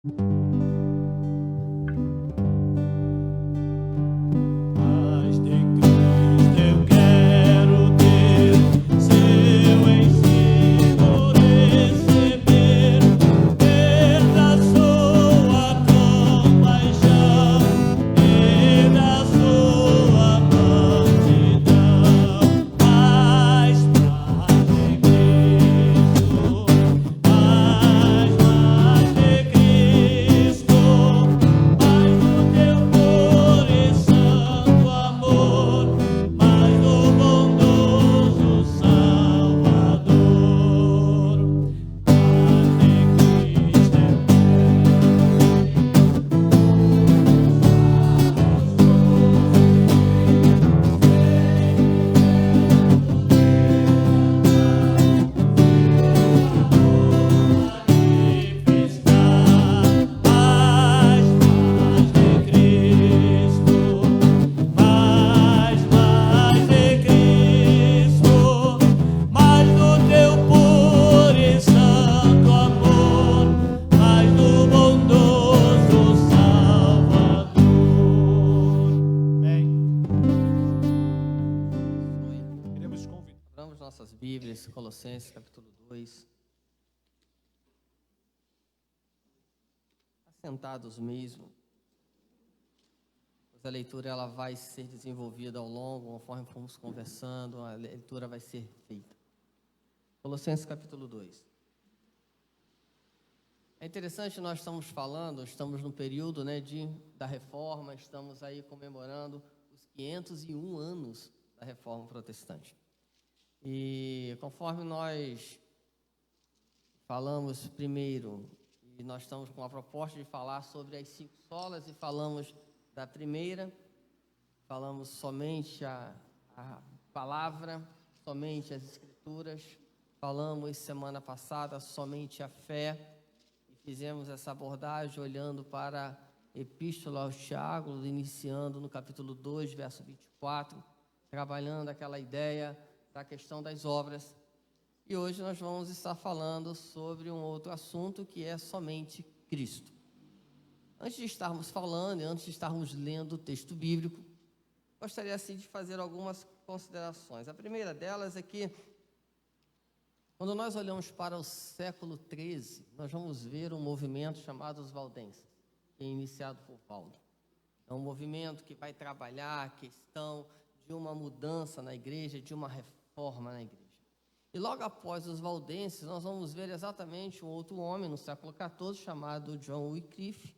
Mas de Cristo eu quero ter seu ensino receber, ter da sua compaixão e da sua mansidão. Mais de Cristo, mais de Cristo, mais do teu puro e santo amor, mais do bondoso Salvador. Abramos nossas Bíblias, Colossenses, capítulo 2. Assentados mesmo. A leitura ela vai ser desenvolvida ao longo, conforme formos conversando, a leitura vai ser feita. Colossenses, capítulo 2. É interessante, nós estamos no período, da Reforma, estamos aí comemorando os 501 anos da Reforma Protestante. E conforme nós falamos primeiro, e nós estamos com a proposta de falar sobre as 5 solas, e falamos da primeira, falamos somente a palavra, somente as escrituras, falamos semana passada somente a fé, e fizemos essa abordagem olhando para a Epístola aos Tiago, iniciando no capítulo 2, verso 24, trabalhando aquela ideia da questão das obras. E hoje nós vamos estar falando sobre um outro assunto que é somente Cristo. Antes de estarmos falando e antes de estarmos lendo o texto bíblico, gostaria assim de fazer algumas considerações. A primeira delas é que, quando nós olhamos para o século XIII, nós vamos ver um movimento chamado os Valdenses, que é iniciado por Paulo. É um movimento que vai trabalhar a questão de uma mudança na igreja, de uma reforma na igreja. E logo após os Valdenses, nós vamos ver exatamente um outro homem no século XIV, chamado John Wycliffe,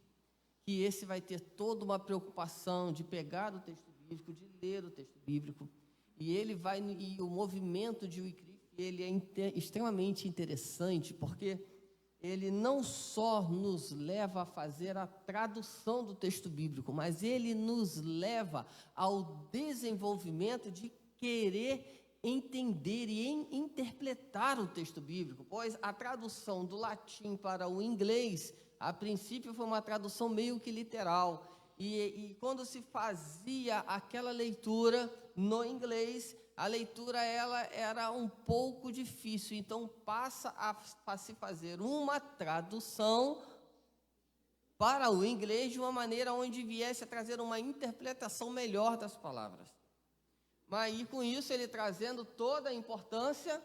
que esse vai ter toda uma preocupação de pegar o texto bíblico, de ler o texto bíblico, e o movimento de Wycliffe, ele é extremamente interessante, porque ele não só nos leva a fazer a tradução do texto bíblico, mas ele nos leva ao desenvolvimento de querer entender e interpretar o texto bíblico, pois a tradução do latim para o inglês, a princípio, foi uma tradução meio que literal, e quando se fazia aquela leitura no inglês, a leitura ela era um pouco difícil, então passa a se fazer uma tradução para o inglês de uma maneira onde viesse a trazer uma interpretação melhor das palavras. Mas e com isso ele trazendo toda a importância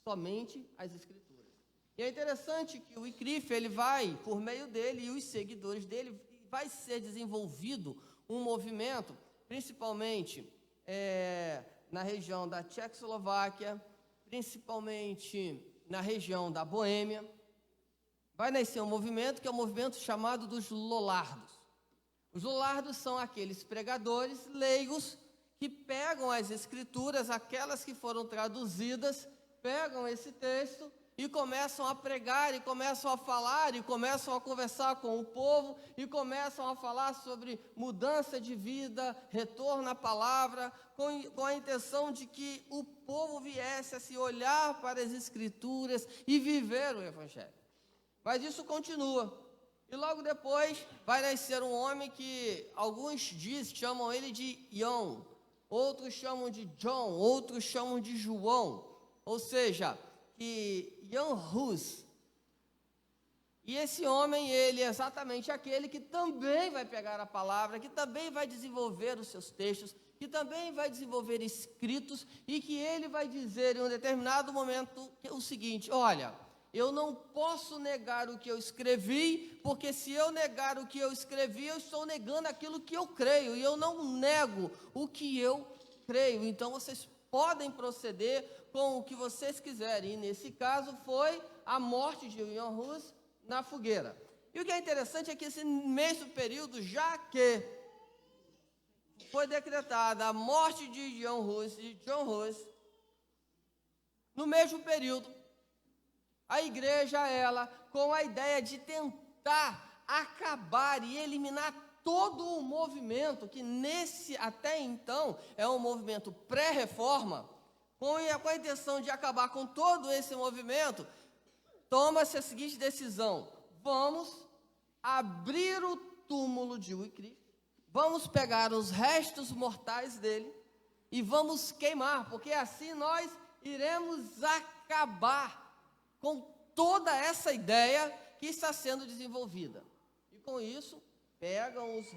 somente às escrituras. E é interessante que o Wycliffe, ele vai, por meio dele e os seguidores dele, vai ser desenvolvido um movimento, principalmente na região da Tchecoslováquia, principalmente na região da Boêmia. Vai nascer um movimento que é um movimento chamado dos Lollardos. Os Lollardos são aqueles pregadores leigos que pegam as escrituras, aquelas que foram traduzidas, pegam esse texto e começam a pregar, e começam a falar, e começam a conversar com o povo, e começam a falar sobre mudança de vida, retorno à palavra, com a intenção de que o povo viesse a se olhar para as escrituras e viver o evangelho. Mas isso continua. E logo depois vai nascer um homem que alguns chamam ele de Ion, outros chamam de John, outros chamam de João, ou seja, que Jan Hus, E esse homem, ele é exatamente aquele que também vai pegar a palavra, que também vai desenvolver os seus textos, que também vai desenvolver escritos, e que ele vai dizer em um determinado momento o seguinte: olha, eu não posso negar o que eu escrevi, porque se eu negar o que eu escrevi, eu estou negando aquilo que eu creio, e eu não nego o que eu creio. Então vocês podem proceder com o que vocês quiserem. E nesse caso foi a morte de William Hus na fogueira. E o que é interessante é que esse mesmo período, já que foi decretada a morte de John Hus, no mesmo período, a igreja, ela, com a ideia de tentar acabar e eliminar todo o movimento, que até então é um movimento pré-reforma, com a intenção de acabar com todo esse movimento, toma-se a seguinte decisão: vamos abrir o túmulo de Wycliffe, vamos pegar os restos mortais dele e vamos queimar, porque assim nós iremos acabar com toda essa ideia que está sendo desenvolvida. E com isso, pegam os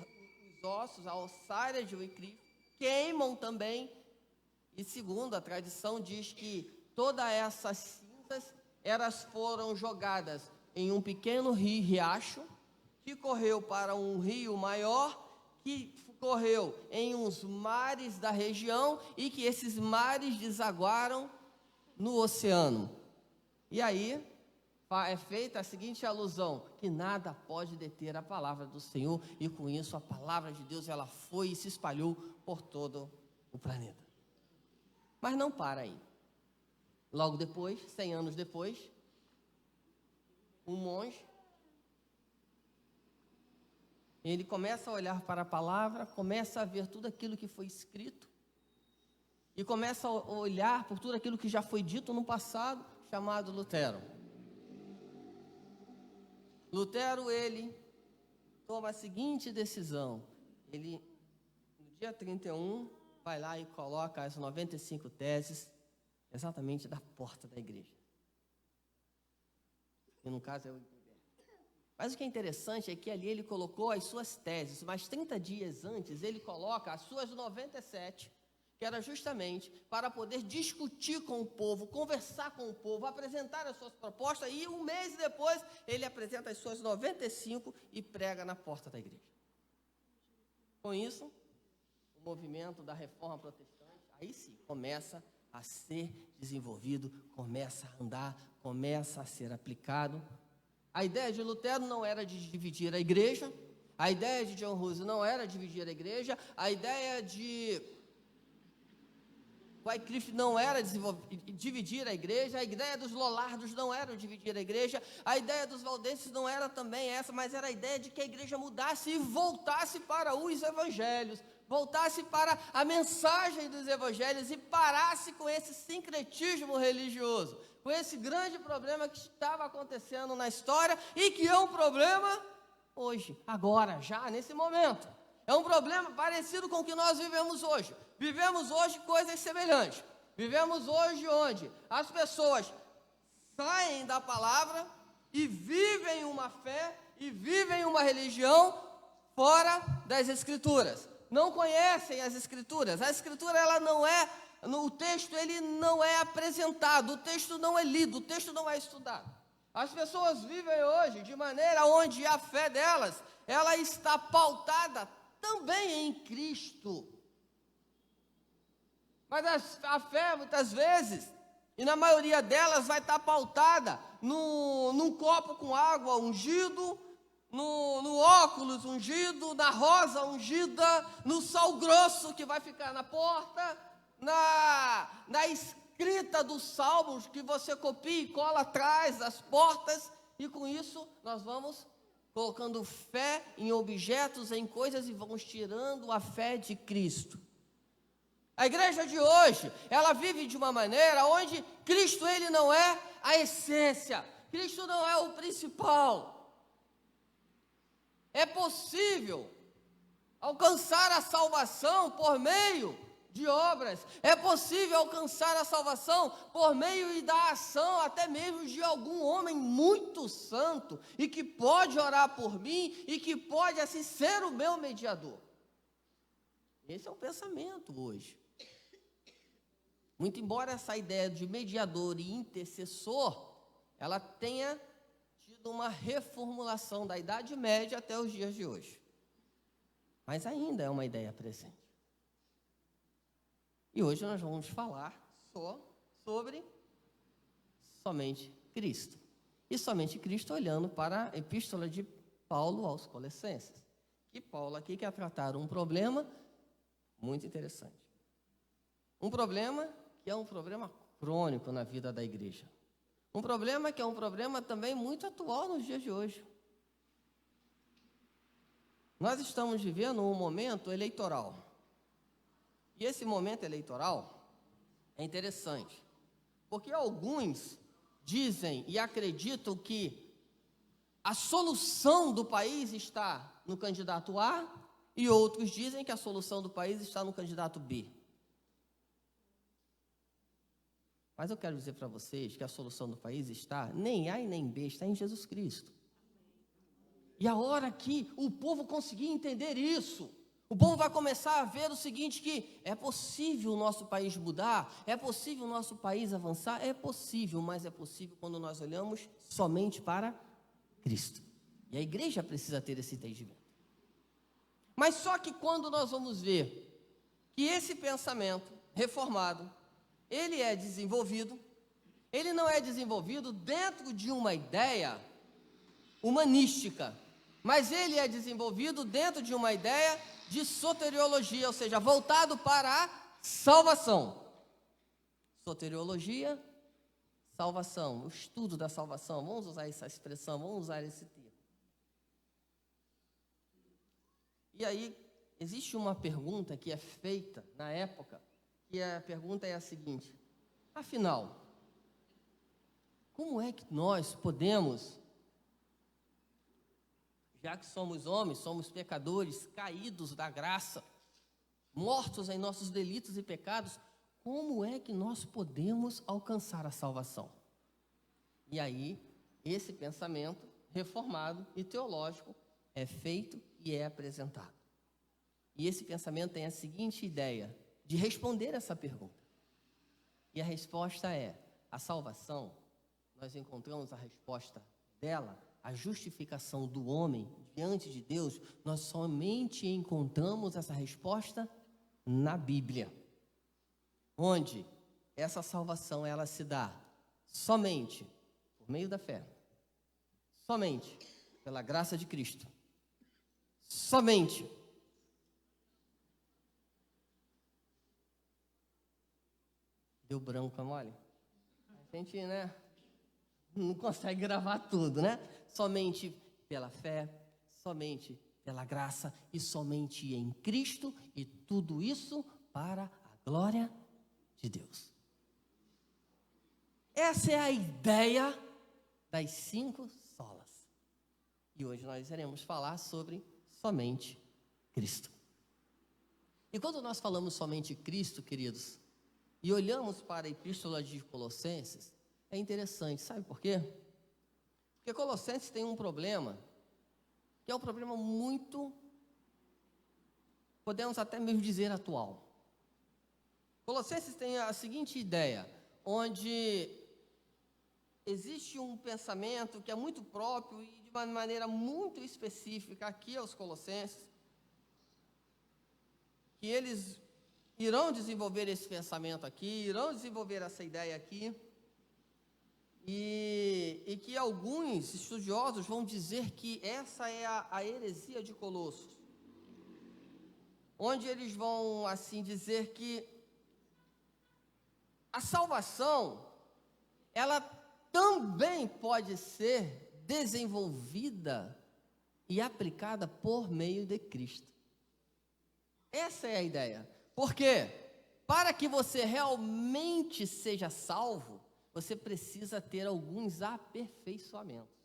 ossos, a ossária de Wycliffe, queimam também, e segundo a tradição diz que todas essas cinzas, elas foram jogadas em um pequeno riacho, que correu para um rio maior, que correu em uns mares da região, e que esses mares desaguaram no oceano. E aí é feita a seguinte alusão: que nada pode deter a palavra do Senhor, e com isso a palavra de Deus, ela foi e se espalhou por todo o planeta. Mas não para aí. Logo depois, 100 anos depois, um monge, ele começa a olhar para a palavra, começa a ver tudo aquilo que foi escrito, e começa a olhar por tudo aquilo que já foi dito no passado, chamado Lutero. Lutero, ele toma a seguinte decisão: ele, no dia 31, vai lá e coloca as 95 teses exatamente da porta da igreja. E no caso é o... Mas o que é interessante é que ali ele colocou as suas teses, mas 30 dias antes ele coloca as suas 97, que era justamente para poder discutir com o povo, conversar com o povo, apresentar as suas propostas, e um mês depois ele apresenta as suas 95 e prega na porta da igreja. Com isso, o movimento da reforma protestante, aí sim, começa a ser desenvolvido, começa a andar, começa a ser aplicado. A ideia de Lutero não era de dividir a igreja, a ideia de John Hus não era dividir a igreja, a ideia de Wycliffe não era dividir a igreja, a ideia dos Lollardos não era dividir a igreja, a ideia dos Valdenses não era também essa, mas era a ideia de que a igreja mudasse e voltasse para os evangelhos, voltasse para a mensagem dos evangelhos e parasse com esse sincretismo religioso, com esse grande problema que estava acontecendo na história e que é um problema hoje, agora, já nesse momento. É um problema parecido com o que nós vivemos hoje. Vivemos hoje coisas semelhantes. Vivemos hoje onde as pessoas saem da palavra e vivem uma fé e vivem uma religião fora das Escrituras. Não conhecem as Escrituras. A Escritura, ela não é, o texto ele não é apresentado, o texto não é lido, o texto não é estudado. As pessoas vivem hoje de maneira onde a fé delas, ela está pautada também em Cristo. Mas a fé, muitas vezes, e na maioria delas, vai estar pautada num copo com água ungido, no óculos ungido, na rosa ungida, no sal grosso que vai ficar na porta, na escrita dos salmos que você copia e cola atrás das portas, e com isso nós vamos colocando fé em objetos, em coisas, e vamos tirando a fé de Cristo. A igreja de hoje, ela vive de uma maneira onde Cristo, ele não é a essência, Cristo não é o principal. É possível alcançar a salvação por meio de obras. É possível alcançar a salvação por meio da ação até mesmo de algum homem muito santo e que pode orar por mim e que pode assim ser o meu mediador. Esse é o pensamento hoje. Muito embora essa ideia de mediador e intercessor, ela tenha tido uma reformulação da Idade Média até os dias de hoje. Mas ainda é uma ideia presente. E hoje nós vamos falar só sobre somente Cristo. E somente Cristo olhando para a epístola de Paulo aos Colossenses. Que Paulo aqui quer tratar um problema muito interessante. Um problema que é um problema crônico na vida da igreja. Um problema que é um problema também muito atual nos dias de hoje. Nós estamos vivendo um momento eleitoral. E esse momento eleitoral é interessante, porque alguns dizem e acreditam que a solução do país está no candidato A e outros dizem que a solução do país está no candidato B. Mas eu quero dizer para vocês que a solução do país está, nem A e nem B, está em Jesus Cristo. E a hora que o povo conseguir entender isso, o povo vai começar a ver o seguinte, que é possível o nosso país mudar, é possível o nosso país avançar, é possível, mas é possível quando nós olhamos somente para Cristo. E a igreja precisa ter esse entendimento. Mas só que quando nós vamos ver que esse pensamento reformado, ele é desenvolvido, ele não é desenvolvido dentro de uma ideia humanística, mas ele é desenvolvido dentro de uma ideia de soteriologia, ou seja, voltado para a salvação. Soteriologia, salvação, o estudo da salvação, vamos usar essa expressão, vamos usar esse termo. E aí, existe uma pergunta que é feita na época, e a pergunta é a seguinte: afinal, como é que nós podemos, já que somos homens, somos pecadores, caídos da graça, mortos em nossos delitos e pecados, como é que nós podemos alcançar a salvação? E aí, esse pensamento reformado e teológico é feito e é apresentado. E esse pensamento tem a seguinte ideia de responder essa pergunta. E a resposta é: a salvação, nós encontramos a resposta dela, a justificação do homem diante de Deus, nós somente encontramos essa resposta na Bíblia, onde essa salvação ela se dá somente por meio da fé, somente pela graça de Cristo, somente deu branco, mole? A gente, não consegue gravar tudo, Somente pela fé, somente pela graça e somente em Cristo, e tudo isso para a glória de Deus. Essa é a ideia das 5 solas. E hoje nós iremos falar sobre somente Cristo. E quando nós falamos somente Cristo, queridos, e olhamos para a epístola de Colossenses, é interessante, sabe por quê? Porque Colossenses tem um problema, que é um problema muito, podemos até mesmo dizer, atual. Colossenses tem a seguinte ideia, onde existe um pensamento que é muito próprio e de uma maneira muito específica aqui aos Colossenses, que eles irão desenvolver esse pensamento aqui, irão desenvolver essa ideia aqui, e que alguns estudiosos vão dizer que essa é a heresia de Colossos, onde eles vão assim dizer que a salvação, ela também pode ser desenvolvida e aplicada por meio de Cristo. Essa é a ideia. Por quê? Para que você realmente seja salvo, você precisa ter alguns aperfeiçoamentos.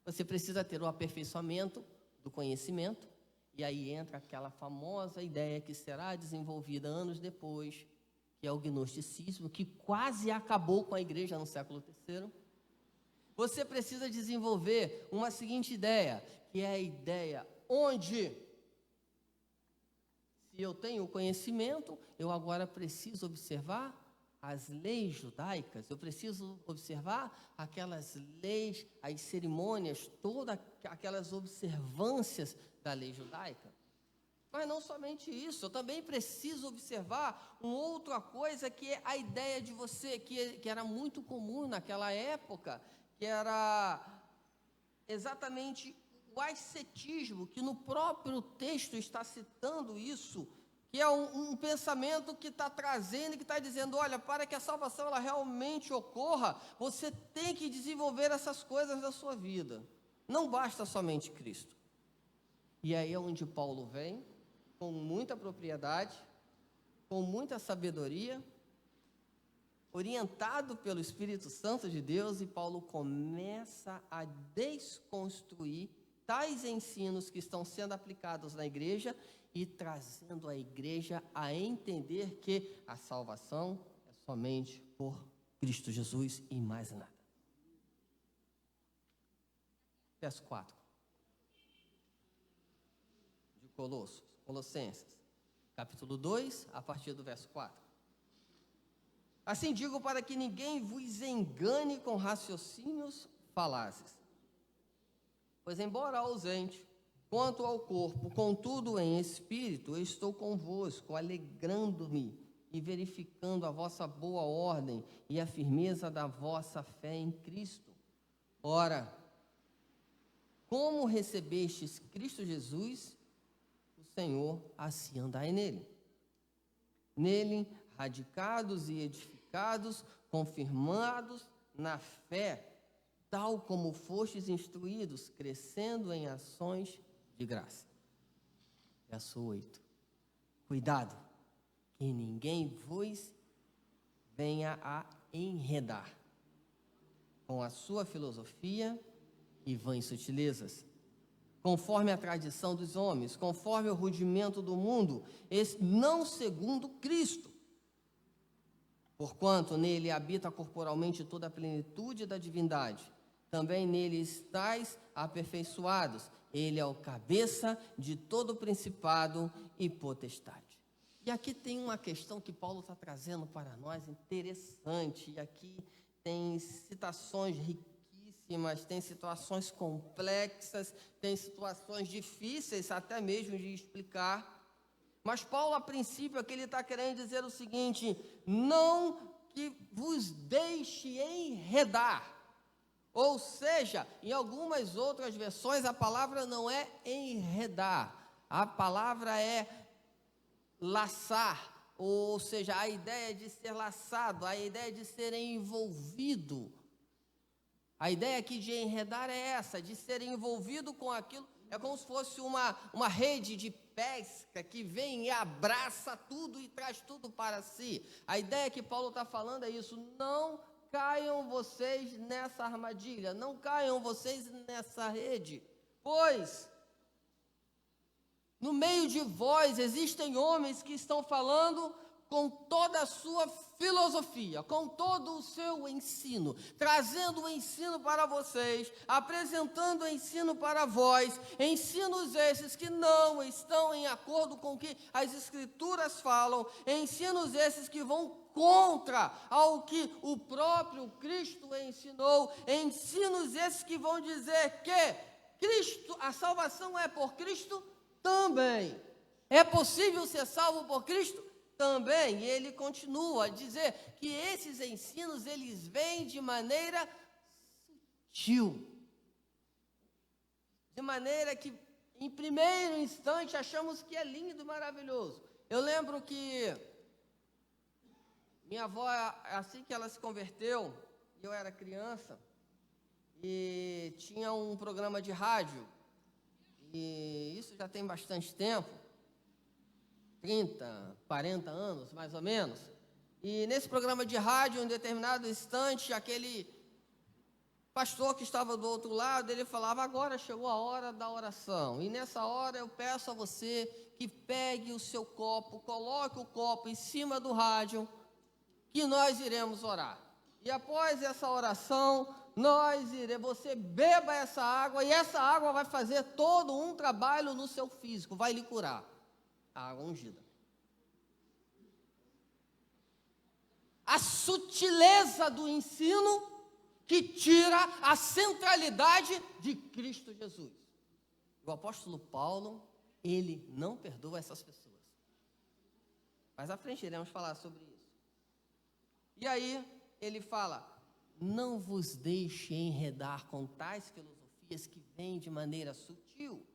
Você precisa ter o aperfeiçoamento do conhecimento, E aí entra aquela famosa ideia que será desenvolvida anos depois, que é o gnosticismo, que quase acabou com a igreja no século III. Você precisa desenvolver uma seguinte ideia, que é a ideia onde, se eu tenho conhecimento, eu agora preciso observar as leis judaicas, eu preciso observar aquelas leis, as cerimônias, todas aquelas observâncias da lei judaica. Mas não somente isso, eu também preciso observar uma outra coisa, que é a ideia de você, que era muito comum naquela época, que era exatamente o ascetismo, que no próprio texto está citando isso, que é um pensamento que está trazendo, que está dizendo, olha, para que a salvação ela realmente ocorra, você tem que desenvolver essas coisas da sua vida. Não basta somente Cristo. E aí é onde Paulo vem, com muita propriedade, com muita sabedoria, orientado pelo Espírito Santo de Deus, e Paulo começa a desconstruir tais ensinos que estão sendo aplicados na igreja e trazendo a igreja a entender que a salvação é somente por Cristo Jesus e mais nada. Verso 4 de Colossenses, capítulo 2, a partir do verso 4. Assim digo, para que ninguém vos engane com raciocínios falazes. Pois embora ausente, quanto ao corpo, contudo em espírito, eu estou convosco, alegrando-me e verificando a vossa boa ordem e a firmeza da vossa fé em Cristo. Ora, como recebestes Cristo Jesus, o Senhor, assim andai nele. Nele, radicados e edificados, confirmados na fé, tal como fostes instruídos, crescendo em ações de graça. Verso 8. Cuidado, que ninguém vos venha a enredar com a sua filosofia e vãs sutilezas, conforme a tradição dos homens, conforme o rudimento do mundo, não segundo Cristo. Porquanto nele habita corporalmente toda a plenitude da divindade, também nele estáis aperfeiçoados. Ele é o cabeça de todo principado e potestade. E aqui tem uma questão que Paulo está trazendo para nós, interessante. E aqui tem citações riquíssimas, tem situações complexas, tem situações difíceis até mesmo de explicar. Mas Paulo, a princípio, aqui ele está querendo dizer o seguinte: não que vos deixe enredar. Ou seja, em algumas outras versões, a palavra não é enredar, a palavra é laçar, ou seja, a ideia de ser laçado, a ideia de ser envolvido. A ideia aqui de enredar é essa, de ser envolvido com aquilo, é como se fosse uma rede de pesca que vem e abraça tudo e traz tudo para si. A ideia que Paulo está falando é isso: não caiam vocês nessa armadilha, não caiam vocês nessa rede, pois no meio de vós existem homens que estão falando com toda a sua filosofia, com todo o seu ensino, trazendo o ensino para vocês, apresentando o ensino para vós, ensinos esses que não estão em acordo com o que as Escrituras falam, ensinos esses que vão contra ao que o próprio Cristo ensinou, ensinos esses que vão dizer que Cristo, a salvação é por Cristo também. É possível ser salvo por Cristo também. E ele continua a dizer que esses ensinos, eles vêm de maneira sutil, de maneira que em primeiro instante achamos que é lindo e maravilhoso. Eu lembro que minha avó, assim que ela se converteu, eu era criança, e tinha um programa de rádio, e isso já tem bastante tempo, 30, 40 anos, mais ou menos. E nesse programa de rádio, em determinado instante, aquele pastor que estava do outro lado, ele falava: agora chegou a hora da oração, e nessa hora eu peço a você que pegue o seu copo, coloque o copo em cima do rádio, que nós iremos orar. E após essa oração, você beba essa água, e essa água vai fazer todo um trabalho no seu físico, vai lhe curar. A água ungida. A sutileza do ensino que tira a centralidade de Cristo Jesus. O apóstolo Paulo, ele não perdoa essas pessoas. Mais à frente iremos falar sobre isso. E aí ele fala: não vos deixe enredar com tais filosofias que vêm de maneira sutil,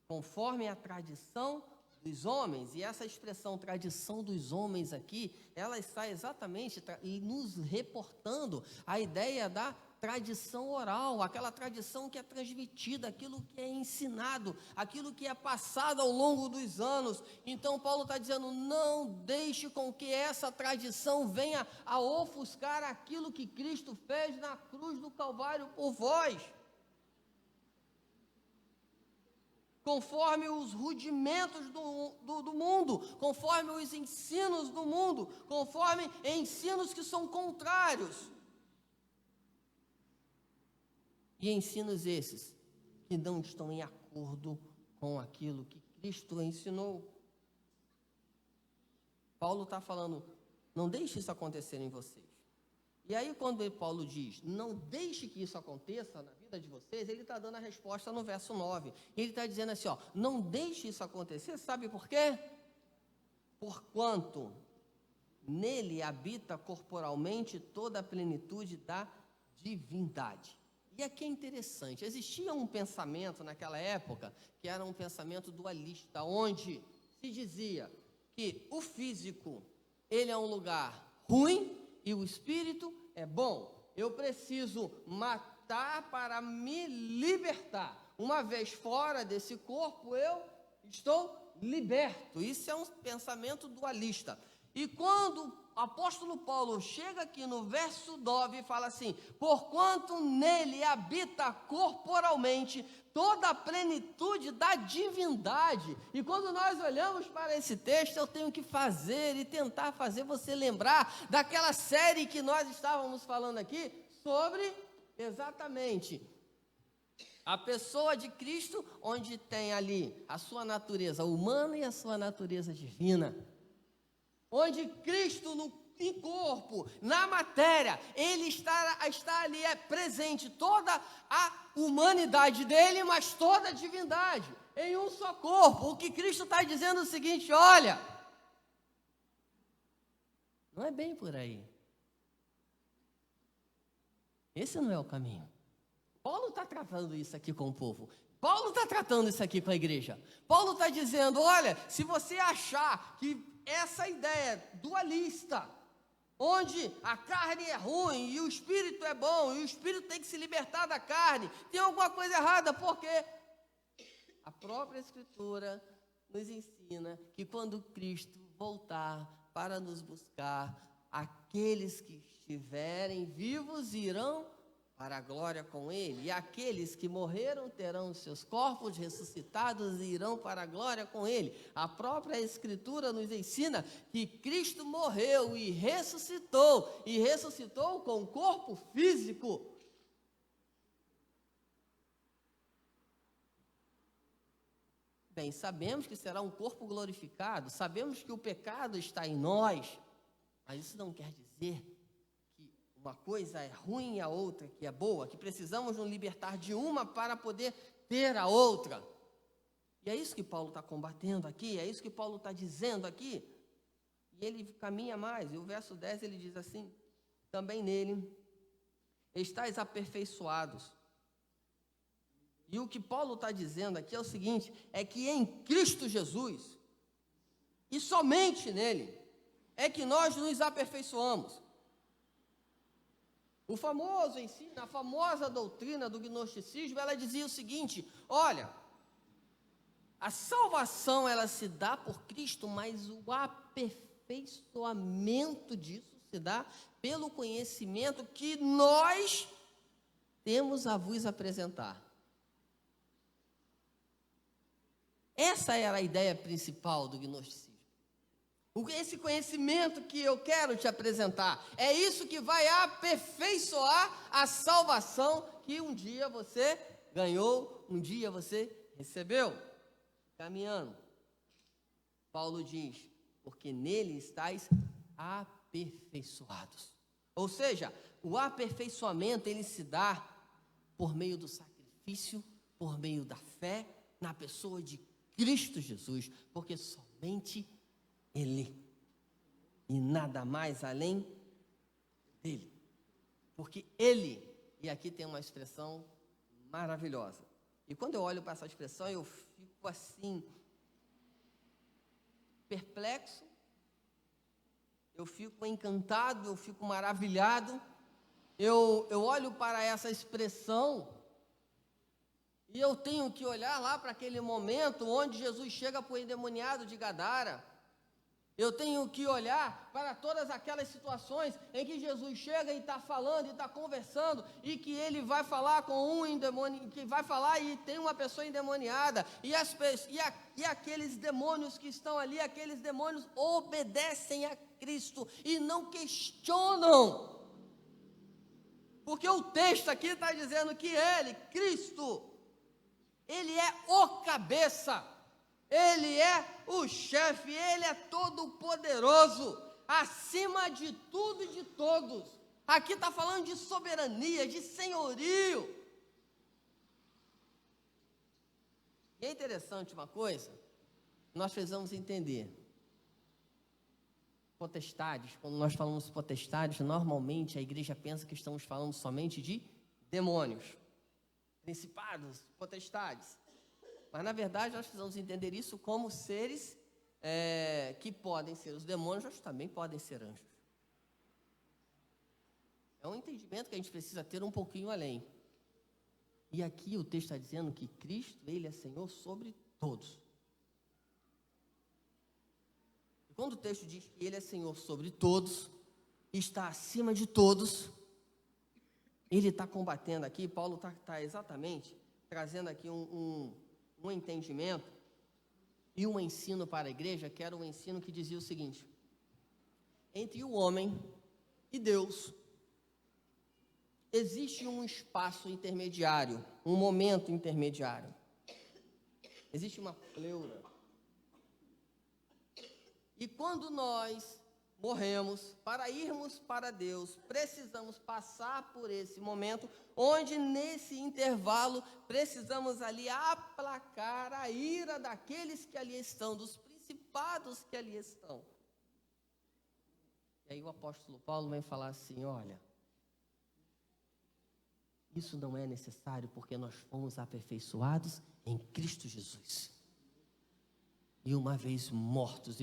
conforme a tradição dos homens. E essa expressão tradição dos homens aqui, ela está exatamente nos reportando a ideia da tradição oral, aquela tradição que é transmitida, aquilo que é ensinado, aquilo que é passado ao longo dos anos. Então Paulo está dizendo: não deixe com que essa tradição venha a ofuscar aquilo que Cristo fez na cruz do Calvário por vós. Conforme os rudimentos do mundo, conforme os ensinos do mundo, conforme ensinos que são contrários. E ensinos esses que não estão em acordo com aquilo que Cristo ensinou. Paulo está falando: não deixe isso acontecer em vocês. E aí quando Paulo diz: não deixe que isso aconteça na vida de vocês, ele está dando a resposta no verso 9. Ele está dizendo assim, não deixe isso acontecer, sabe por quê? Porquanto nele habita corporalmente toda a plenitude da divindade. E aqui é interessante, existia um pensamento naquela época, que era um pensamento dualista, onde se dizia que o físico, ele é um lugar ruim e o espírito é bom. Eu preciso matar para me libertar. Uma vez fora desse corpo, eu estou liberto. Isso é um pensamento dualista. E quando o apóstolo Paulo chega aqui no verso 9 e fala assim: porquanto nele habita corporalmente toda a plenitude da divindade. E quando nós olhamos para esse texto, eu tenho que fazer e tentar fazer você lembrar daquela série que nós estávamos falando aqui sobre exatamente a pessoa de Cristo, onde tem ali a sua natureza humana e a sua natureza divina. Onde Cristo em corpo, na matéria, ele está ali presente, toda a humanidade dele, mas toda a divindade, em um só corpo. O que Cristo está dizendo é o seguinte: olha, não é bem por aí. Esse não é o caminho. Paulo está tratando isso aqui com o povo. Paulo está tratando isso aqui com a igreja. Paulo está dizendo: olha, se você achar que essa ideia dualista, onde a carne é ruim e o espírito é bom, e o espírito tem que se libertar da carne, tem alguma coisa errada, porque a própria Escritura nos ensina que quando Cristo voltar para nos buscar, aqueles que estiverem vivos irão para a glória com Ele, e aqueles que morreram terão seus corpos ressuscitados e irão para a glória com Ele. A própria Escritura nos ensina que Cristo morreu e ressuscitou com um corpo físico. Bem, sabemos que será um corpo glorificado, sabemos que o pecado está em nós, mas isso não quer dizer uma coisa é ruim e a outra que é boa, que precisamos nos libertar de uma para poder ter a outra. E é isso que Paulo está combatendo aqui, é isso que Paulo está dizendo aqui. E ele caminha mais, e o verso 10 ele diz assim: também nele estáis aperfeiçoados. E o que Paulo está dizendo aqui é o seguinte, é que em Cristo Jesus, e somente nele, é que nós nos aperfeiçoamos. O famoso ensino, a famosa doutrina do gnosticismo, ela dizia o seguinte: olha, a salvação ela se dá por Cristo, mas o aperfeiçoamento disso se dá pelo conhecimento que nós temos a vos apresentar. Essa era a ideia principal do gnosticismo. Esse conhecimento que eu quero te apresentar, é isso que vai aperfeiçoar a salvação que um dia você ganhou, um dia você recebeu. Caminhando, Paulo diz, porque nele estáis aperfeiçoados. Ou seja, o aperfeiçoamento ele se dá por meio do sacrifício, por meio da fé na pessoa de Cristo Jesus, porque somente Ele e nada mais além dele. Porque Ele, e aqui tem uma expressão maravilhosa. E quando eu olho para essa expressão, eu fico assim, perplexo, eu fico encantado, eu fico maravilhado. Eu olho para essa expressão e eu tenho que olhar lá para aquele momento onde Jesus chega para o endemoniado de Gadara. Eu tenho que olhar para todas aquelas situações em que Jesus chega e está falando e está conversando e que ele vai falar com um endemoniado, que vai falar e tem uma pessoa endemoniada e aqueles demônios que estão ali, aqueles demônios obedecem a Cristo e não questionam. Porque o texto aqui está dizendo que Ele, Cristo, Ele é o cabeça, Ele é o chefe, Ele é todo poderoso, acima de tudo e de todos. Aqui está falando de soberania, de senhorio. E é interessante uma coisa, nós precisamos entender. Potestades, quando nós falamos potestades, normalmente a igreja pensa que estamos falando somente de demônios, principados, potestades. Mas na verdade nós precisamos entender isso como seres que podem ser os demônios, mas também podem ser anjos. É um entendimento que a gente precisa ter um pouquinho além. E aqui o texto está dizendo que Cristo, Ele é Senhor sobre todos. Quando o texto diz que Ele é Senhor sobre todos, está acima de todos, Ele está combatendo aqui, Paulo está exatamente trazendo aqui um entendimento e um ensino para a igreja, que era um ensino que dizia o seguinte: entre o homem e Deus, existe um espaço intermediário, um momento intermediário. Existe uma pleura. E quando nós morremos, para irmos para Deus, precisamos passar por esse momento, onde nesse intervalo precisamos ali aplacar a ira daqueles que ali estão, dos principados que ali estão. E aí o apóstolo Paulo vem falar assim: olha, isso não é necessário porque nós fomos aperfeiçoados em Cristo Jesus. E uma vez mortos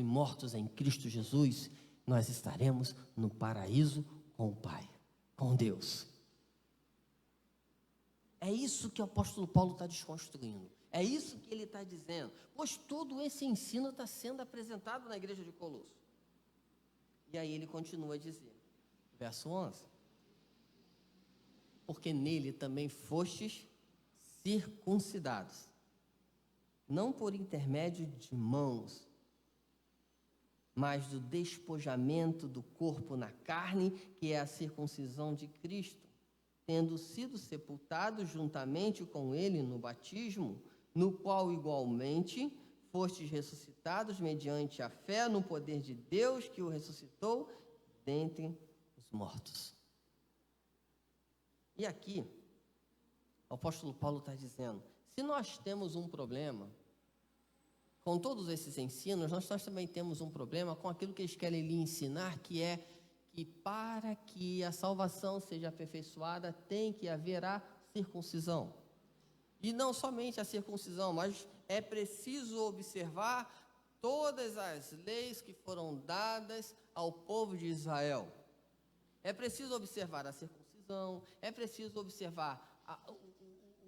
em Cristo Jesus, nós estaremos no paraíso com o Pai, com Deus. É isso que o apóstolo Paulo está desconstruindo. É isso que ele está dizendo. Pois todo esse ensino está sendo apresentado na igreja de Colossos. E aí ele continua a dizer, verso 11: porque nele também fostes circuncidados, não por intermédio de mãos, mas do despojamento do corpo na carne, que é a circuncisão de Cristo, tendo sido sepultados juntamente com ele no batismo, no qual igualmente fostes ressuscitados mediante a fé no poder de Deus que o ressuscitou dentre os mortos. E aqui, o apóstolo Paulo está dizendo, se nós temos um problema com todos esses ensinos, nós também temos um problema com aquilo que eles querem lhe ensinar, que é que para que a salvação seja aperfeiçoada, tem que haver a circuncisão. E não somente a circuncisão, mas é preciso observar todas as leis que foram dadas ao povo de Israel. É preciso observar a circuncisão, é preciso observar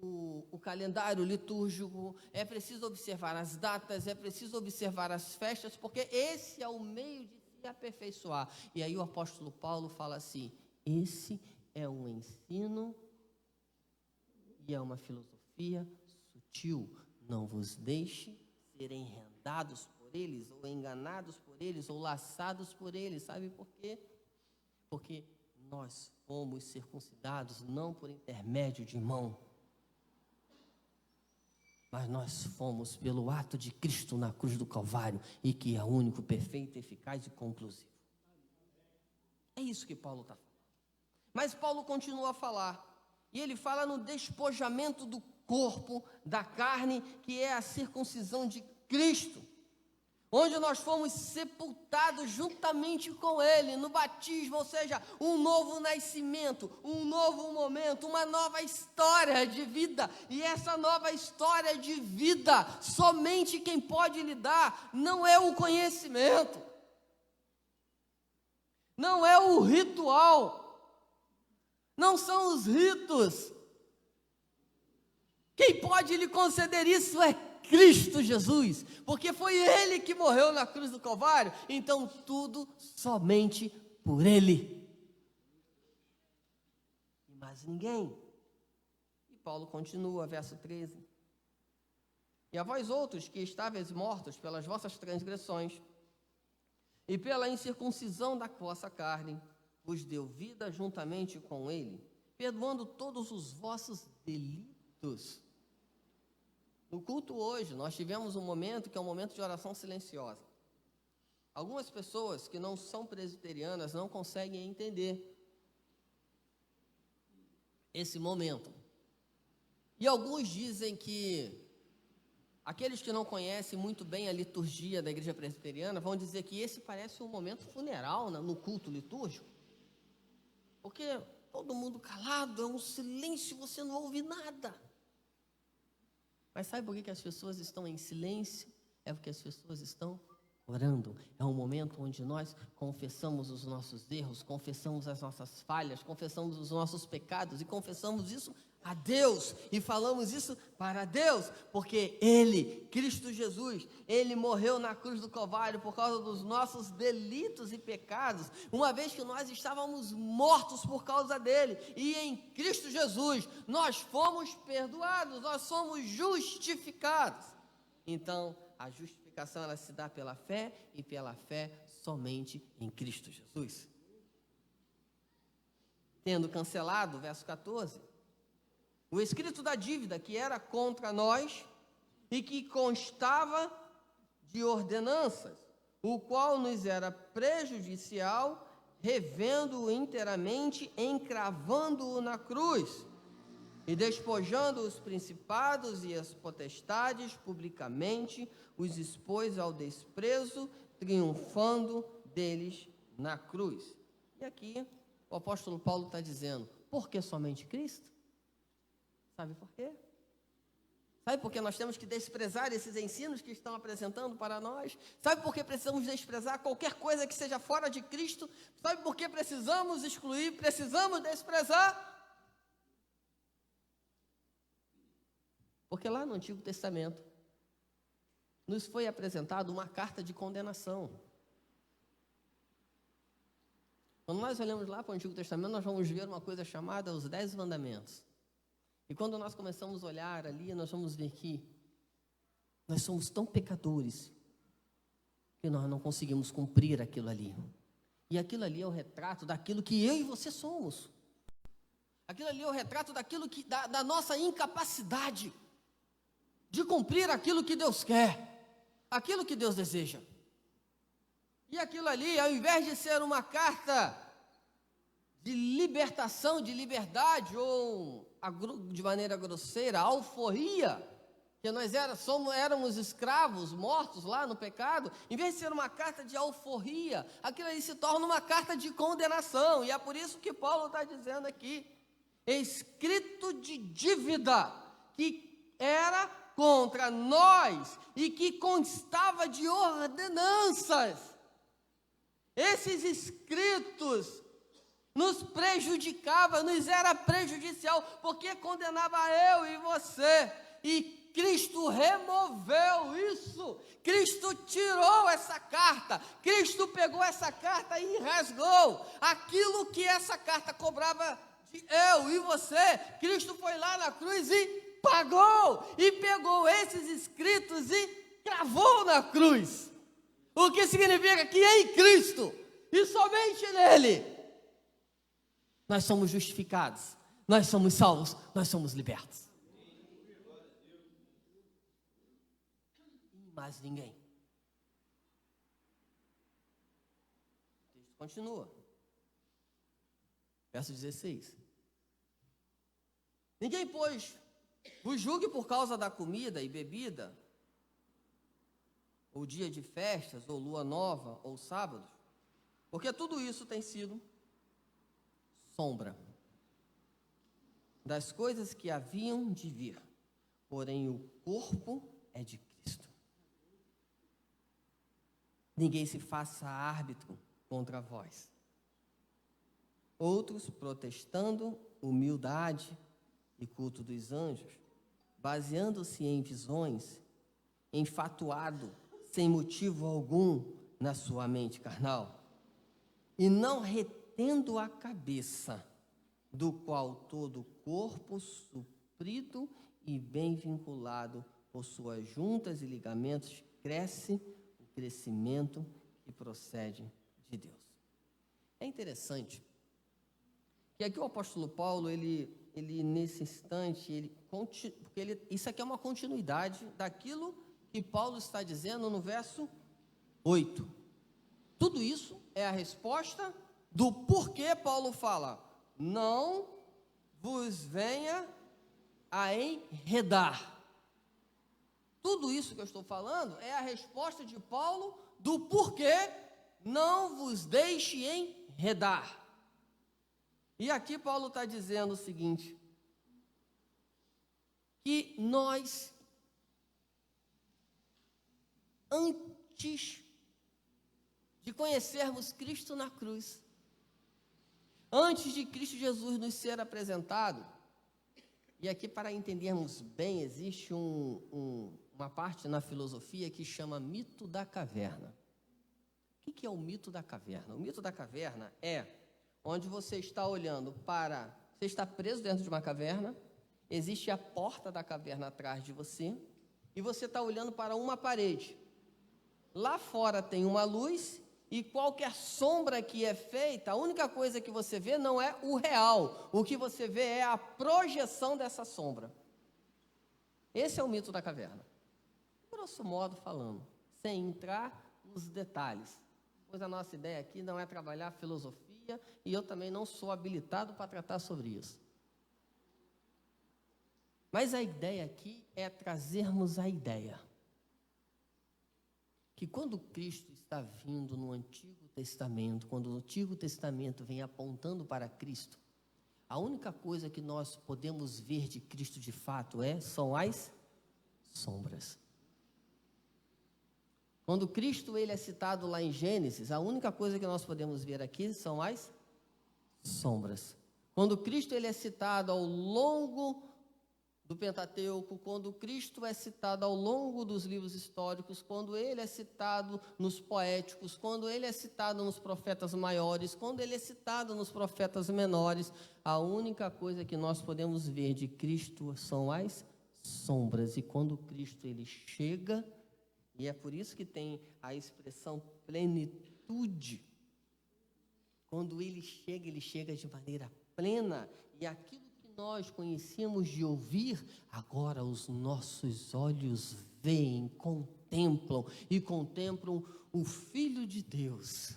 o calendário litúrgico, é preciso observar as datas, é preciso observar as festas, porque esse é o meio de se e aperfeiçoar. E aí o apóstolo Paulo fala assim: esse é um ensino e é uma filosofia sutil. Não vos deixe ser enredados por eles, ou enganados por eles, ou laçados por eles. Sabe por quê? Porque nós fomos circuncidados não por intermédio de mão, mas nós fomos pelo ato de Cristo na cruz do Calvário, e que é único, perfeito, eficaz e conclusivo. É isso que Paulo está falando. Mas Paulo continua a falar, e ele fala no despojamento do corpo, da carne, que é a circuncisão de Cristo, onde nós fomos sepultados juntamente com Ele, no batismo, ou seja, um novo nascimento, um novo momento, uma nova história de vida. E essa nova história de vida, somente quem pode lhe dar não é o conhecimento, não é o ritual, não são os ritos. Quem pode lhe conceder isso é Cristo Jesus, porque foi Ele que morreu na cruz do Calvário, então tudo somente por Ele, e mais ninguém. E Paulo continua, verso 13: e a vós outros que estáveis mortos pelas vossas transgressões e pela incircuncisão da vossa carne, vos deu vida juntamente com Ele, perdoando todos os vossos delitos. No culto hoje, nós tivemos um momento que é um momento de oração silenciosa. Algumas pessoas que não são presbiterianas não conseguem entender esse momento. E alguns dizem que aqueles que não conhecem muito bem a liturgia da igreja presbiteriana vão dizer que esse parece um momento funeral no culto litúrgico, porque todo mundo calado, é um silêncio, você não ouve nada. Mas sabe por que as pessoas estão em silêncio? É porque as pessoas estão orando. É um momento onde nós confessamos os nossos erros, confessamos as nossas falhas, confessamos os nossos pecados e confessamos isso a Deus, e falamos isso para Deus, porque Ele, Cristo Jesus, Ele morreu na cruz do Calvário por causa dos nossos delitos e pecados, uma vez que nós estávamos mortos por causa dEle, e em Cristo Jesus nós fomos perdoados, nós somos justificados. Então a justificação ela se dá pela fé, e pela fé somente em Cristo Jesus. Tendo cancelado, verso 14, o escrito da dívida que era contra nós e que constava de ordenanças, o qual nos era prejudicial, revendo-o inteiramente, encravando-o na cruz, e despojando os principados e as potestades publicamente, os expôs ao desprezo, triunfando deles na cruz. E aqui o apóstolo Paulo está dizendo: por que somente Cristo? Sabe por quê? Sabe por que nós temos que desprezar esses ensinos que estão apresentando para nós? Sabe por que precisamos desprezar qualquer coisa que seja fora de Cristo? Sabe por que precisamos excluir, precisamos desprezar? Porque lá no Antigo Testamento nos foi apresentada uma carta de condenação. Quando nós olhamos lá para o Antigo Testamento, nós vamos ver uma coisa chamada os 10 mandamentos. E quando nós começamos a olhar ali, nós vamos ver que nós somos tão pecadores que nós não conseguimos cumprir aquilo ali. E aquilo ali é o retrato daquilo que eu e você somos. Aquilo ali é o retrato daquilo que, da nossa incapacidade de cumprir aquilo que Deus quer, aquilo que Deus deseja. E aquilo ali, ao invés de ser uma carta de libertação, de liberdade, ou de maneira grosseira, alforria, que nós éramos escravos, mortos lá no pecado, em vez de ser uma carta de alforria, aquilo ali se torna uma carta de condenação, e é por isso que Paulo está dizendo aqui, escrito de dívida, que era contra nós, e que constava de ordenanças. Esses escritos nos prejudicava, nos era prejudicial, porque condenava eu e você. E Cristo removeu isso. Cristo tirou essa carta. Cristo pegou essa carta e rasgou. Aquilo que essa carta cobrava de eu e você, Cristo foi lá na cruz e pagou. E pegou esses escritos e cravou na cruz. O que significa que em Cristo e somente nele nós somos justificados, nós somos salvos, nós somos libertos. E mais ninguém. O texto continua. Verso 16. Ninguém, pois, vos julgue por causa da comida e bebida, ou dia de festas, ou lua nova, ou sábados, porque tudo isso tem sido sombra das coisas que haviam de vir, porém o corpo é de Cristo. Ninguém se faça árbitro contra vós. Outros, protestando humildade e culto dos anjos, baseando-se em visões, enfatuado, sem motivo algum, na sua mente carnal, e não retendo a cabeça, do qual todo o corpo, suprido e bem vinculado por suas juntas e ligamentos, cresce o crescimento que procede de Deus. É interessante que aqui o apóstolo Paulo, ele nesse instante, isso aqui é uma continuidade daquilo que Paulo está dizendo no verso 8. Tudo isso é a resposta do porquê Paulo fala: não vos venha a enredar. Tudo isso que eu estou falando é a resposta de Paulo do porquê não vos deixe enredar. E aqui Paulo está dizendo o seguinte, que nós, antes de conhecermos Cristo na cruz, antes de Cristo Jesus nos ser apresentado, e aqui para entendermos bem, existe uma parte na filosofia que chama mito da caverna. O que é o mito da caverna? O mito da caverna é onde você está olhando para... Você está preso dentro de uma caverna, existe a porta da caverna atrás de você, e você está olhando para uma parede. Lá fora tem uma luz, e qualquer sombra que é feita, a única coisa que você vê não é o real. O que você vê é a projeção dessa sombra. Esse é o mito da caverna. Grosso modo falando, sem entrar nos detalhes. Pois a nossa ideia aqui não é trabalhar filosofia, e eu também não sou habilitado para tratar sobre isso. Mas a ideia aqui é trazermos a ideia que quando Cristo está vindo no Antigo Testamento, quando o Antigo Testamento vem apontando para Cristo, a única coisa que nós podemos ver de Cristo de fato são as sombras. Quando Cristo ele é citado lá em Gênesis, a única coisa que nós podemos ver aqui são as sombras. Quando Cristo ele é citado ao longo do Pentateuco, quando Cristo é citado ao longo dos livros históricos, quando ele é citado nos poéticos, quando ele é citado nos profetas maiores, quando ele é citado nos profetas menores, a única coisa que nós podemos ver de Cristo são as sombras. E quando Cristo ele chega, e é por isso que tem a expressão plenitude, quando ele chega de maneira plena, e aquilo nós conhecíamos de ouvir, agora os nossos olhos veem, contemplam o Filho de Deus,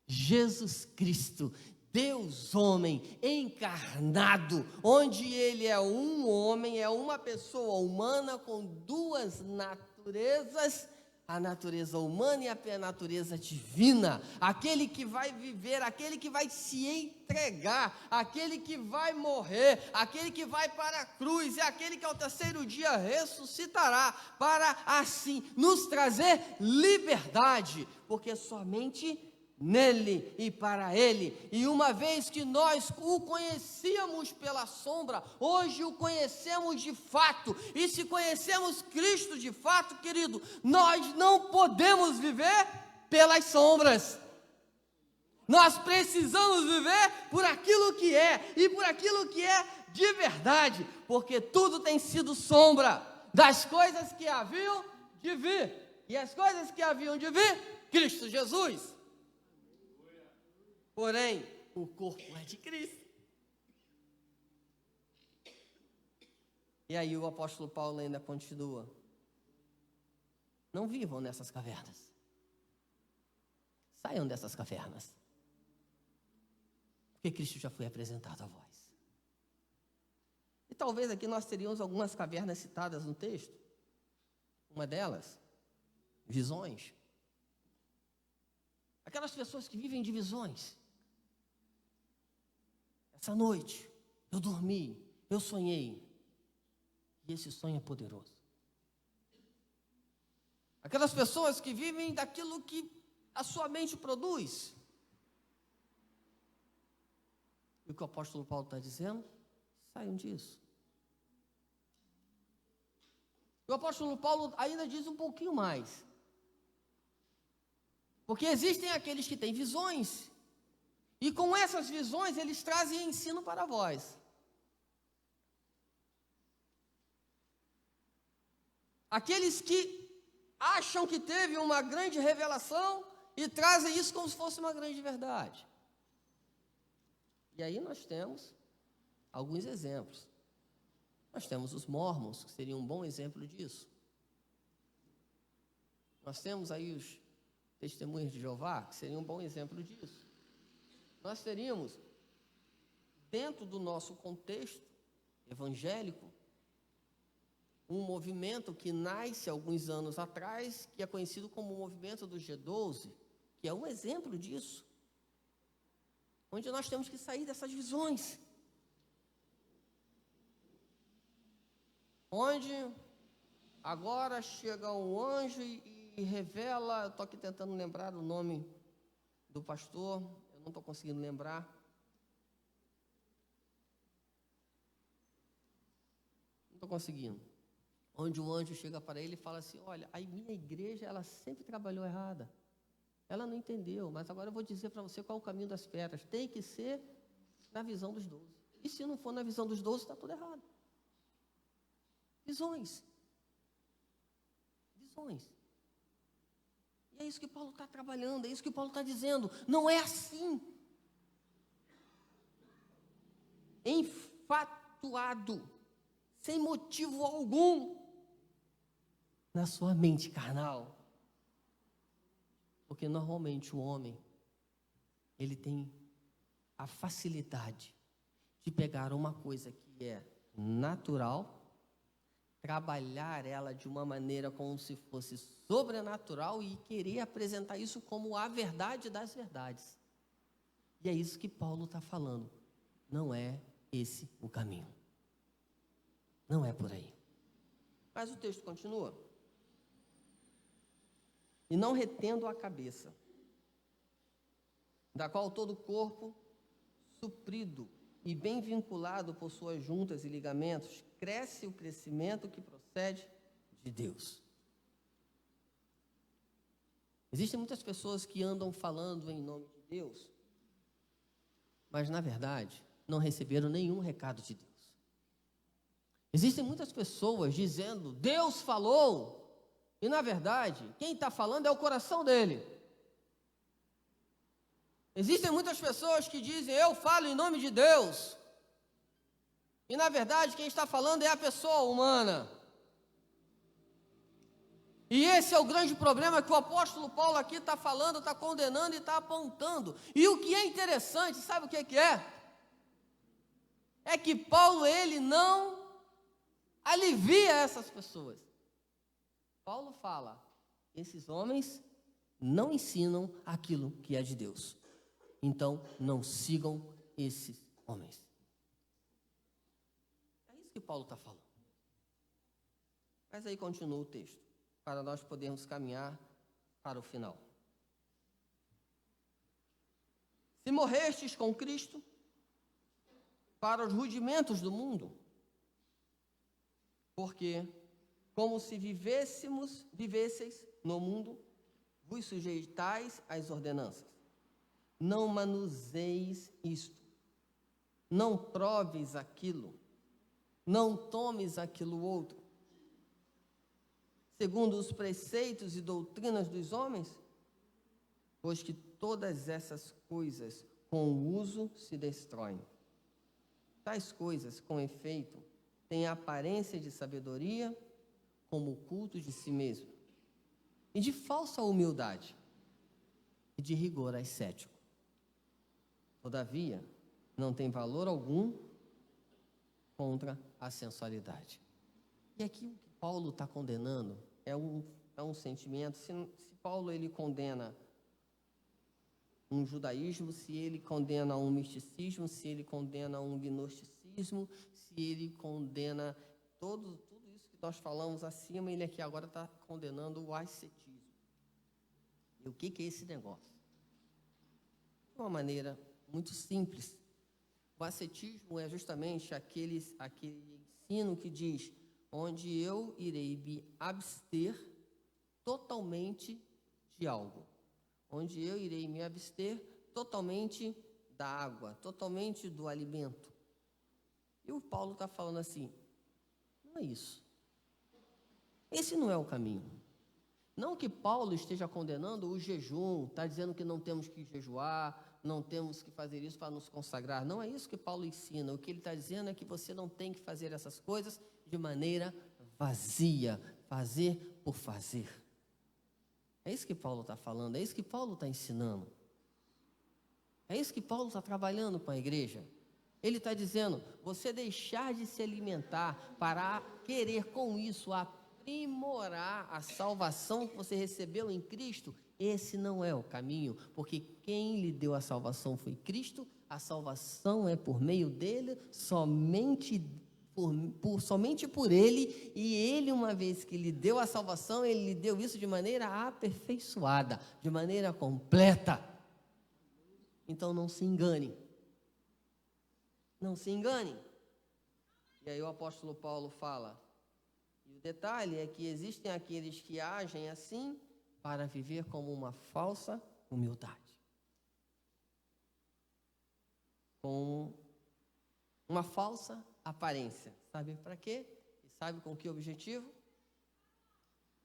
Jesus Cristo, Deus homem, encarnado, onde ele é um homem, é uma pessoa humana com duas naturezas, a natureza humana e a natureza divina, aquele que vai viver, aquele que vai se entregar, aquele que vai morrer, aquele que vai para a cruz, e aquele que ao terceiro dia ressuscitará, para assim nos trazer liberdade, porque somente nele e para ele. E uma vez que nós o conhecíamos pela sombra, hoje o conhecemos de fato. E se conhecemos Cristo de fato, querido, nós não podemos viver pelas sombras. Nós precisamos viver por aquilo que é, e por aquilo que é de verdade, porque tudo tem sido sombra das coisas que haviam de vir. E as coisas que haviam de vir, Cristo Jesus. Porém, o corpo é de Cristo. E aí o apóstolo Paulo ainda continua: não vivam nessas cavernas. Saiam dessas cavernas. Porque Cristo já foi apresentado a vós. E talvez aqui nós teríamos algumas cavernas citadas no texto. Uma delas, visões. Aquelas pessoas que vivem de visões. Essa noite, eu dormi, eu sonhei. E esse sonho é poderoso. Aquelas pessoas que vivem daquilo que a sua mente produz. E o que o apóstolo Paulo está dizendo? Saiam disso. O apóstolo Paulo ainda diz um pouquinho mais. Porque existem aqueles que têm visões, e com essas visões eles trazem ensino para vós. Aqueles que acham que teve uma grande revelação e trazem isso como se fosse uma grande verdade. E aí nós temos alguns exemplos. Nós temos os mórmons, que seriam um bom exemplo disso. Nós temos aí os testemunhas de Jeová, que seriam um bom exemplo disso. Nós teríamos, dentro do nosso contexto evangélico, um movimento que nasce alguns anos atrás, que é conhecido como o movimento do G12, que é um exemplo disso. Onde nós temos que sair dessas visões. Onde agora chega um anjo e revela, eu estou aqui tentando lembrar o nome do pastor, eu não estou conseguindo lembrar. Não estou conseguindo. Onde o anjo chega para ele e fala assim: olha, a minha igreja, ela sempre trabalhou errada. Ela não entendeu, mas agora eu vou dizer para você qual é o caminho das pedras. Tem que ser na visão dos 12. E se não for na visão dos 12, está tudo errado. Visões. Visões. E é isso que Paulo está trabalhando, é isso que Paulo está dizendo. Não é assim. Enfatuado, sem motivo algum, na sua mente carnal. Porque normalmente o homem, ele tem a facilidade de pegar uma coisa que é natural, trabalhar ela de uma maneira como se fosse sobrenatural e querer apresentar isso como a verdade das verdades. E é isso que Paulo está falando. Não é esse o caminho. Não é por aí. Mas o texto continua. E não retendo a cabeça, da qual todo o corpo, suprido e bem vinculado por suas juntas e ligamentos, cresce o crescimento que procede de Deus. Existem muitas pessoas que andam falando em nome de Deus, mas na verdade não receberam nenhum recado de Deus. Existem muitas pessoas dizendo: Deus falou. E, na verdade, quem está falando é o coração dele. Existem muitas pessoas que dizem: eu falo em nome de Deus. E, na verdade, quem está falando é a pessoa humana. E esse é o grande problema que o apóstolo Paulo aqui está falando, está condenando e está apontando. E o que é interessante, sabe o que é? É que Paulo, ele não alivia essas pessoas. Paulo fala: esses homens não ensinam aquilo que é de Deus. Então, não sigam esses homens. É isso que Paulo está falando. Mas aí continua o texto, para nós podermos caminhar para o final. morrestes com Cristo para os rudimentos do mundo, porque, como se vivesseis no mundo, vos sujeitais às ordenanças. Não manuseis isto, não proves aquilo, não tomes aquilo outro, segundo os preceitos e doutrinas dos homens, pois que todas essas coisas com o uso se destroem. Tais coisas, com efeito, têm a aparência de sabedoria, como o culto de si mesmo, e de falsa humildade, e de rigor ascético. Todavia, não tem valor algum contra a sensualidade. E aqui o que Paulo está condenando é um sentimento. Se Paulo ele condena um judaísmo, se ele condena um misticismo, se ele condena um gnosticismo, se ele condena tudo isso que nós falamos acima, ele aqui agora está condenando o ascetismo. E o que é esse negócio? De uma maneira muito simples, o ascetismo é justamente aquele ensino que diz: onde eu irei me abster totalmente de algo, onde eu irei me abster totalmente da água, totalmente do alimento. E o Paulo está falando assim: não é isso. Esse não é o caminho. Não que Paulo esteja condenando o jejum, está dizendo que não temos que jejuar, não temos que fazer isso para nos consagrar. Não é isso que Paulo ensina. O que ele está dizendo é que você não tem que fazer essas coisas de maneira vazia, fazer por fazer. É isso que Paulo está falando, é isso que Paulo está ensinando. É isso que Paulo está trabalhando com a igreja. Ele está dizendo, você deixar de se alimentar para querer com isso aprimorar a salvação que você recebeu em Cristo, esse não é o caminho, porque quem lhe deu a salvação foi Cristo, a salvação é por meio dele, somente por ele, e ele, uma vez que lhe deu a salvação, ele lhe deu isso de maneira aperfeiçoada, de maneira completa. Então não se engane. Não se engane. E aí o apóstolo Paulo fala, e o detalhe é que existem aqueles que agem assim para viver como uma falsa humildade. Com uma falsa aparência. Sabe para quê? E sabe com que objetivo?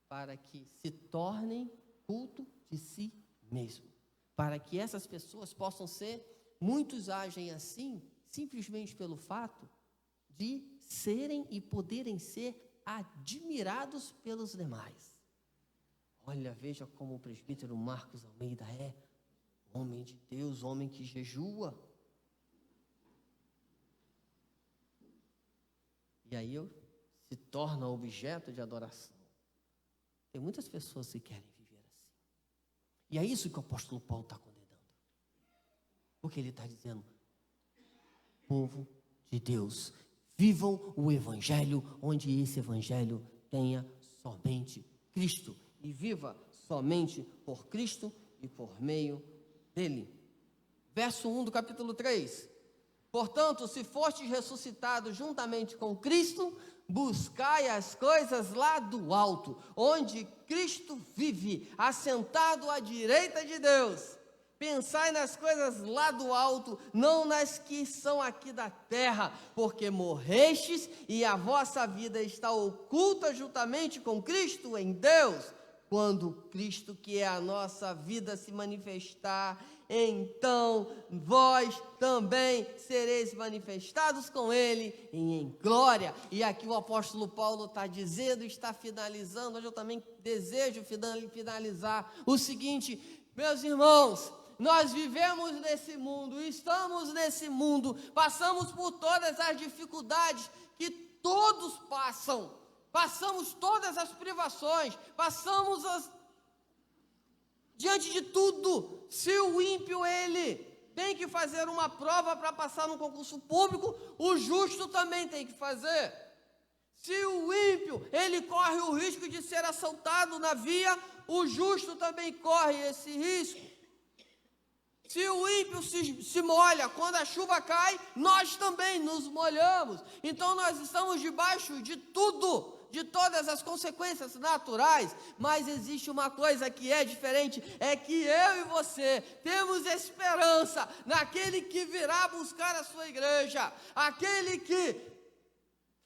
Para que se tornem culto de si mesmo. Para que essas pessoas possam ser, muitos agem assim, simplesmente pelo fato de serem e poderem ser admirados pelos demais. Olha, veja como o presbítero Marcos Almeida é homem de Deus, homem que jejua. E aí se torna objeto de adoração. Tem muitas pessoas que querem viver assim. E é isso que o apóstolo Paulo está condenando. Porque ele está dizendo, povo de Deus, vivam o evangelho, onde esse evangelho tenha somente Cristo. E viva somente por Cristo e por meio dele. Verso 1 do capítulo 3. Portanto, se fostes ressuscitados juntamente com Cristo, buscai as coisas lá do alto, onde Cristo vive, assentado à direita de Deus. Pensai nas coisas lá do alto, não nas que são aqui da terra, porque morrestes e a vossa vida está oculta juntamente com Cristo em Deus. Quando Cristo, que é a nossa vida, se manifestar, então vós também sereis manifestados com Ele em glória. E aqui o apóstolo Paulo está dizendo, está finalizando, hoje eu também desejo finalizar o seguinte, meus irmãos, nós vivemos nesse mundo, estamos nesse mundo, passamos por todas as dificuldades que todos passam. Passamos todas as privações, passamos diante de tudo. Se o ímpio, ele tem que fazer uma prova para passar no concurso público, o justo também tem que fazer. Se o ímpio, ele corre o risco de ser assaltado na via, o justo também corre esse risco. Se o ímpio se molha quando a chuva cai, nós também nos molhamos. Então nós estamos debaixo de tudo, de todas as consequências naturais. Mas existe uma coisa que é diferente, é que eu e você temos esperança naquele que virá buscar a sua igreja, aquele que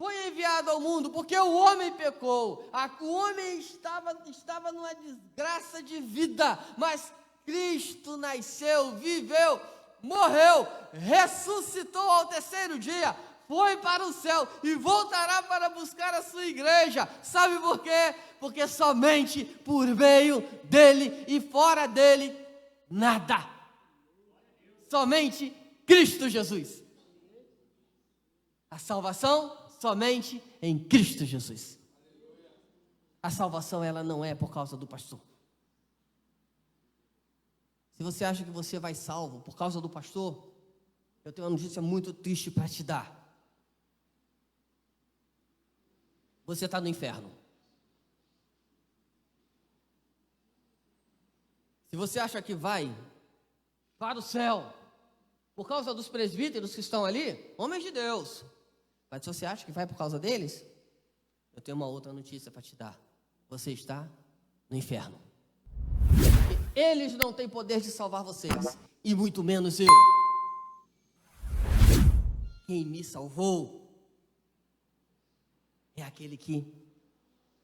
foi enviado ao mundo, porque o homem pecou, o homem estava numa desgraça de vida, mas Cristo nasceu, viveu, morreu, ressuscitou ao terceiro dia, foi para o céu e voltará para buscar a sua igreja. Sabe por quê? Porque somente por meio dele e fora dele, nada. Somente Cristo Jesus. A salvação somente em Cristo Jesus. A salvação, ela não é por causa do pastor. Se você acha que você vai salvo por causa do pastor, eu tenho uma notícia muito triste para te dar. Você está no inferno. Se você acha que vai para o céu por causa dos presbíteros que estão ali, homens de Deus, mas se você acha que vai por causa deles, eu tenho uma outra notícia para te dar. Você está no inferno. Eles não têm poder de salvar vocês, e muito menos eu. Quem me salvou é aquele que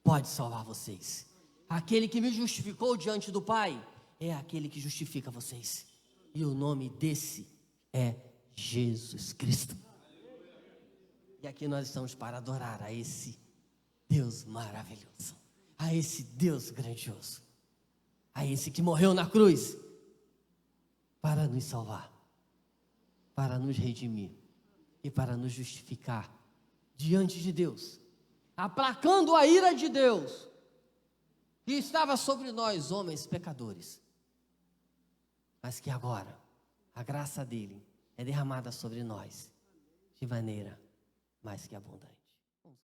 pode salvar vocês. Aquele que me justificou diante do Pai é aquele que justifica vocês. E o nome desse é Jesus Cristo. E aqui nós estamos para adorar a esse Deus maravilhoso, a esse Deus grandioso, a esse que morreu na cruz para nos salvar, para nos redimir e para nos justificar diante de Deus, aplacando a ira de Deus que estava sobre nós, homens pecadores, mas que agora a graça dele é derramada sobre nós de maneira mais que abundante.